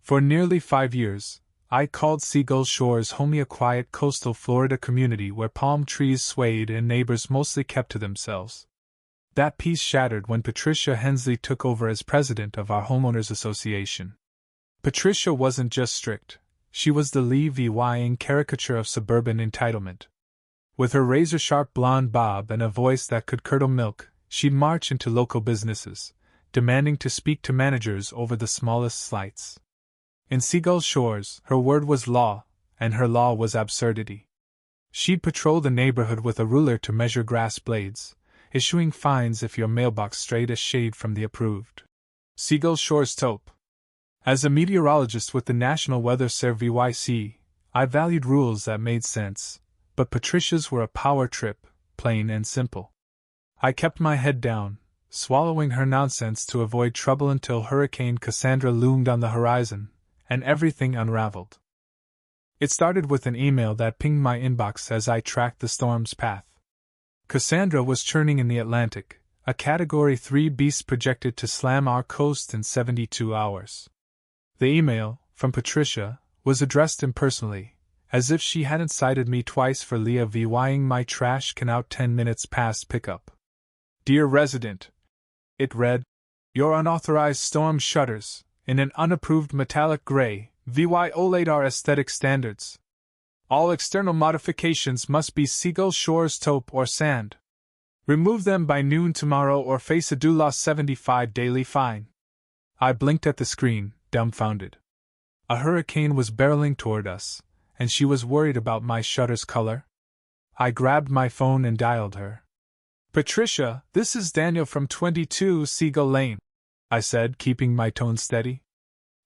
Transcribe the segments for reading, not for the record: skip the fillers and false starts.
For nearly 5 years, I called Seagull Shores home, a quiet coastal Florida community where palm trees swayed and neighbors mostly kept to themselves. That peace shattered when Patricia Hensley took over as president of our homeowners association. Patricia wasn't just strict, she was the Levi-ing caricature of suburban entitlement. With her razor-sharp blonde bob and a voice that could curdle milk, she'd march into local businesses, demanding to speak to managers over the smallest slights. In Seagull Shores, her word was law, and her law was absurdity. She'd patrol the neighborhood with a ruler to measure grass blades, issuing fines if your mailbox strayed a shade from the approved Seagull Shores taupe. As a meteorologist with the National Weather Service, I valued rules that made sense, but Patricia's were a power trip, plain and simple. I kept my head down, swallowing her nonsense to avoid trouble until Hurricane Cassandra loomed on the horizon, and everything unraveled. It started with an email that pinged my inbox as I tracked the storm's path. Cassandra was churning in the Atlantic, a Category 3 beast projected to slam our coast in 72 hours. The email, from Patricia, was addressed impersonally, as if she hadn't cited me twice for Levi-ing my trash can out 10 minutes past pickup. Dear resident, it read, your unauthorized storm shutters, in an unapproved metallic gray, violate our aesthetic standards. All external modifications must be Seagull Shores taupe or sand. Remove them by noon tomorrow or face a $75 daily fine. I blinked at the screen, dumbfounded. A hurricane was barreling toward us, and she was worried about my shutter's color? I grabbed my phone and dialed her. Patricia, this is Daniel from 22 Seagull Lane, I said, keeping my tone steady.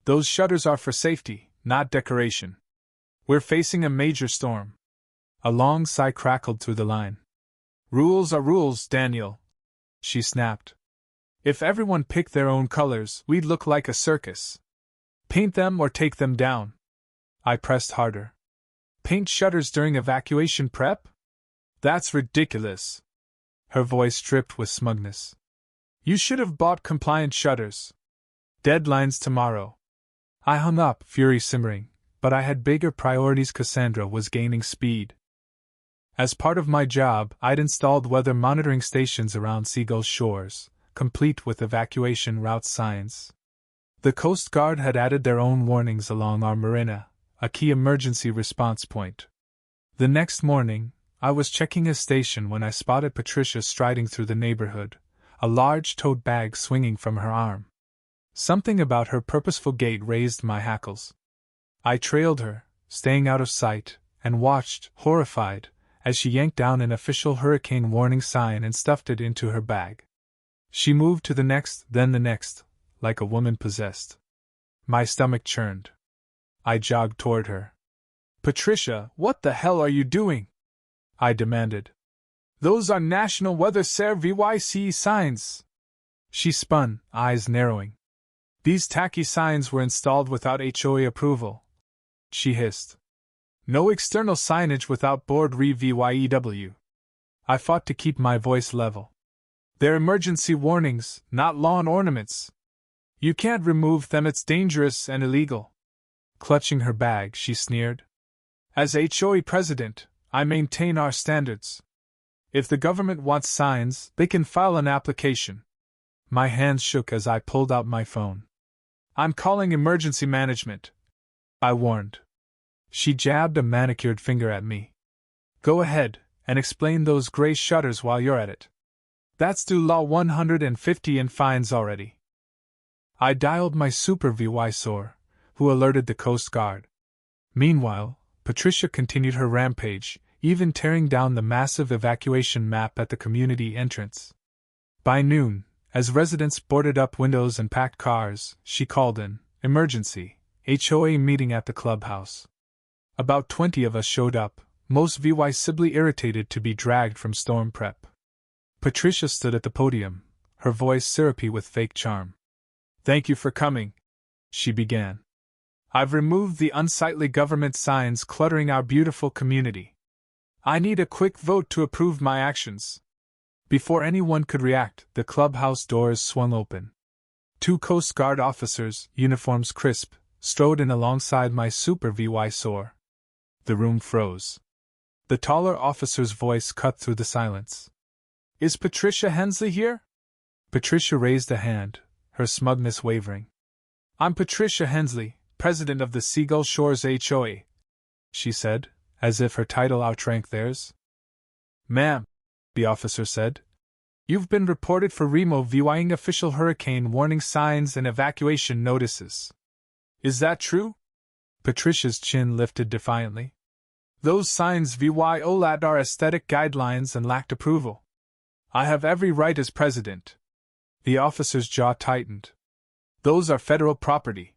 Those shutters are for safety, not decoration. We're facing a major storm. A long sigh crackled through the line. Rules are rules, Daniel, she snapped. If everyone picked their own colors, we'd look like a circus. Paint them or take them down. I pressed harder. Paint shutters during evacuation prep? That's ridiculous. Her voice dripped with smugness. You should have bought compliant shutters. Deadline's tomorrow. I hung up, fury simmering, but I had bigger priorities. Cassandra was gaining speed. As part of my job, I'd installed weather monitoring stations around Seagull Shores, complete with evacuation route signs. The Coast Guard had added their own warnings along our marina, a key emergency response point. The next morning, I was checking a station when I spotted Patricia striding through the neighborhood, a large tote bag swinging from her arm. Something about her purposeful gait raised my hackles. I trailed her, staying out of sight, and watched, horrified, as she yanked down an official hurricane warning sign and stuffed it into her bag. She moved to the next, then the next, like a woman possessed. My stomach churned. I jogged toward her. Patricia, what the hell are you doing? I demanded. Those are National Weather Service signs. She spun, eyes narrowing. These tacky signs were installed without HOA approval, she hissed. No external signage without board reviewed. I fought to keep my voice level. They're emergency warnings, not lawn ornaments. You can't remove them, it's dangerous and illegal. Clutching her bag, she sneered. As HOA president, I maintain our standards. If the government wants signs, they can file an application. My hands shook as I pulled out my phone. I'm calling emergency management, I warned. She jabbed a manicured finger at me. Go ahead, and explain those gray shutters while you're at it. That's due law 150 in fines already. I dialed my supervisor, who alerted the Coast Guard. Meanwhile, Patricia continued her rampage, even tearing down the massive evacuation map at the community entrance. By noon, as residents boarded up windows and packed cars, she called an emergency HOA meeting at the clubhouse. About 20 of us showed up, most visibly irritated to be dragged from storm prep. Patricia stood at the podium, her voice syrupy with fake charm. Thank you for coming, she began. I've removed the unsightly government signs cluttering our beautiful community. I need a quick vote to approve my actions. Before anyone could react, the clubhouse doors swung open. 2 Coast Guard officers, uniforms crisp, strode in alongside my supervisor. The room froze. The taller officer's voice cut through the silence. Is Patricia Hensley here? Patricia raised a hand, her smugness wavering. I'm Patricia Hensley, president of the Seagull Shores HOA, she said, as if her title outranked theirs. Ma'am, the officer said, you've been reported for removing official hurricane warning signs and evacuation notices. Is that true? Patricia's chin lifted defiantly. Those signs violate our aesthetic guidelines and lacked approval. I have every right as president. The officer's jaw tightened. Those are federal property.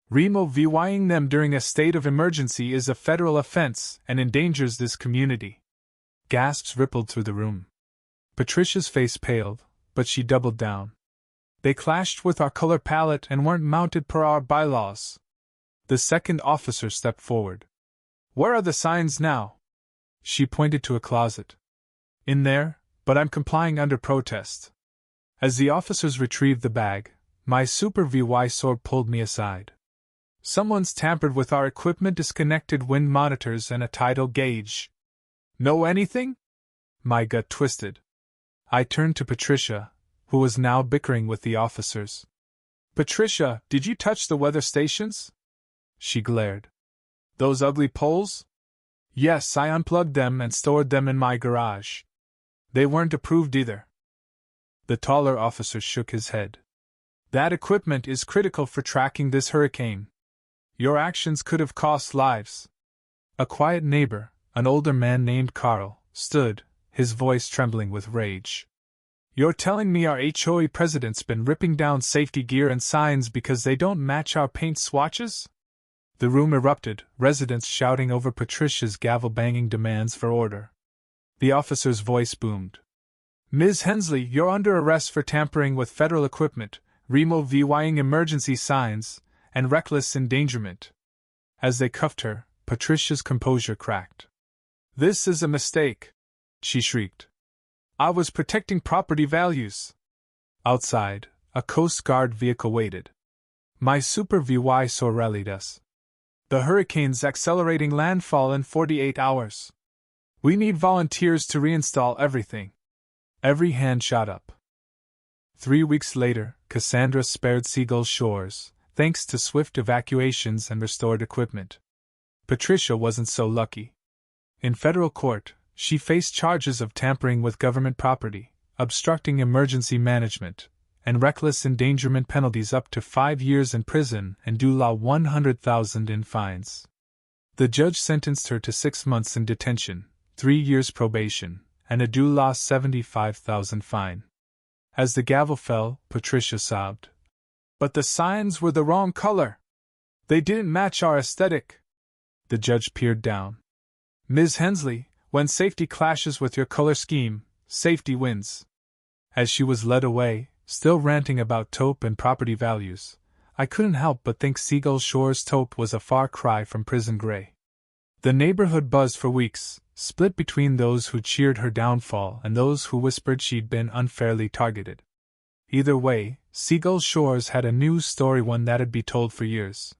Removing them during a state of emergency is a federal offense and endangers this community. Gasps rippled through the room. Patricia's face paled, but she doubled down. They clashed with our color palette and weren't mounted per our bylaws. The second officer stepped forward. Where are the signs now? She pointed to a closet. In there, but I'm complying under protest. As the officers retrieved the bag, my supervisor pulled me aside. Someone's tampered with our equipment, disconnected wind monitors and a tidal gauge. Know anything? My gut twisted. I turned to Patricia, who was now bickering with the officers. Patricia, did you touch the weather stations? She glared. Those ugly poles? Yes, I unplugged them and stored them in my garage. They weren't approved either. The taller officer shook his head. That equipment is critical for tracking this hurricane. Your actions could have cost lives. A quiet neighbor, an older man named Carl, stood, his voice trembling with rage. You're telling me our HOA president's been ripping down safety gear and signs because they don't match our paint swatches? The room erupted, residents shouting over Patricia's gavel-banging demands for order. The officer's voice boomed. Ms. Hensley, you're under arrest for tampering with federal equipment, removing emergency signs, and reckless endangerment. As they cuffed her, Patricia's composure cracked. This is a mistake, she shrieked. I was protecting property values. Outside, a Coast Guard vehicle waited. My supervisor rallied us. The hurricane's accelerating landfall in 48 hours. We need volunteers to reinstall everything. Every hand shot up. 3 weeks later, Cassandra spared Seagull Shores, thanks to swift evacuations and restored equipment. Patricia wasn't so lucky. In federal court, she faced charges of tampering with government property, obstructing emergency management, and reckless endangerment, penalties up to 5 years in prison and $100,000 in fines. The judge sentenced her to 6 months in detention, 3 years probation, and a $75,000 fine. As the gavel fell, Patricia sobbed. But the signs were the wrong color. They didn't match our aesthetic. The judge peered down. Ms. Hensley, when safety clashes with your color scheme, safety wins. As she was led away, still ranting about taupe and property values, I couldn't help but think Seagull Shores taupe was a far cry from prison gray. The neighborhood buzzed for weeks, split between those who cheered her downfall and those who whispered she'd been unfairly targeted. Either way, Seagull Shores had a news story, one that'd be told for years.